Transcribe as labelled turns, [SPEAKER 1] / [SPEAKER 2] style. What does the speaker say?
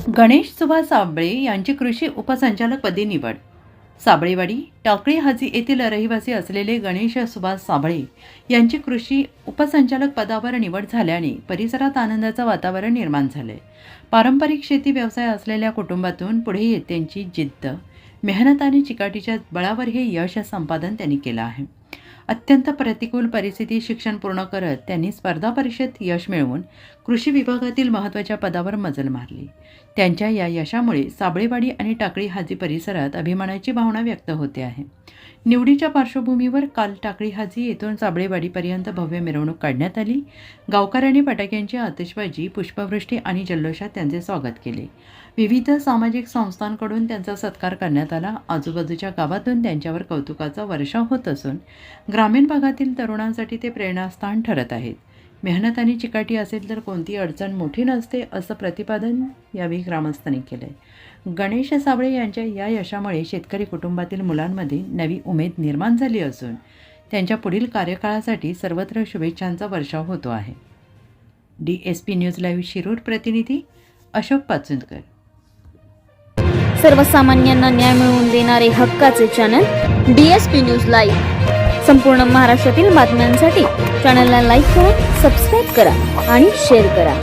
[SPEAKER 1] गणेश सुभाष साबळे यांची कृषी उपसंचालकपदी निवड. साबळेवाडी टाकळी हाजी येथील रहिवासी असलेले गणेश सुभाष साबळे यांची कृषी उपसंचालक पदावर निवड झाल्याने परिसरात आनंदाचं वातावरण निर्माण झाले. पारंपरिक शेती व्यवसाय असलेल्या कुटुंबातून पुढे त्यांची जिद्द, मेहनत आणि चिकाटीच्या बळावर हे यश संपादन त्यांनी केलं आहे. अत्यंत प्रतिकूल परिस्थितीत शिक्षण पूर्ण करत त्यांनी स्पर्धा परीक्षेत यश मिळवून कृषी विभागातील महत्त्वाच्या पदावर मजल मारली. त्यांच्या या यशामुळे साबळेवाडी आणि टाकळी हाजी परिसरात अभिमानाची भावना व्यक्त होते आहे. निवडीच्या पार्श्वभूमीवर काल टाकळी हाजी येथून साबळेवाडीपर्यंत भव्य मिरवणूक काढण्यात आली. गावकऱ्यांनी फटाक्यांची आतिषबाजी, पुष्पवृष्टी आणि जल्लोषात त्यांचे स्वागत केले. विविध सामाजिक संस्थांकडून त्यांचा सत्कार करण्यात आला. आजूबाजूच्या गावातून त्यांच्यावर कौतुकाचा वर्षाव होत असून ग्रामीण भागातील तरुणांसाठी ते प्रेरणास्थान ठरत आहेत. मेहनत आणि चिकाटी असेल तर कोणती अडचण मोठी नसते, असं प्रतिपादन यावेळी ग्रामस्थांनी केलं आहे. गणेश साबळे यांच्या या यशामुळे शेतकरी कुटुंबातील मुलांमध्ये नवी उमेद निर्माण झाली असून त्यांच्या पुढील कार्यकाळासाठी सर्वत्र शुभेच्छांचा वर्षाव होतो आहे. DSP न्यूज लाईव्ह शिरूर प्रतिनिधी अशोक पाचुंदकर.
[SPEAKER 2] सर्वसामान्यांना न्याय मिळवून देणारे हक्काचे चॅनल DSP न्यूज लाईव्ह. संपूर्ण महाराष्ट्रातील बातम्यांसाठी चॅनलला लाईक करा, सबस्क्राईब करा आणि शेअर करा.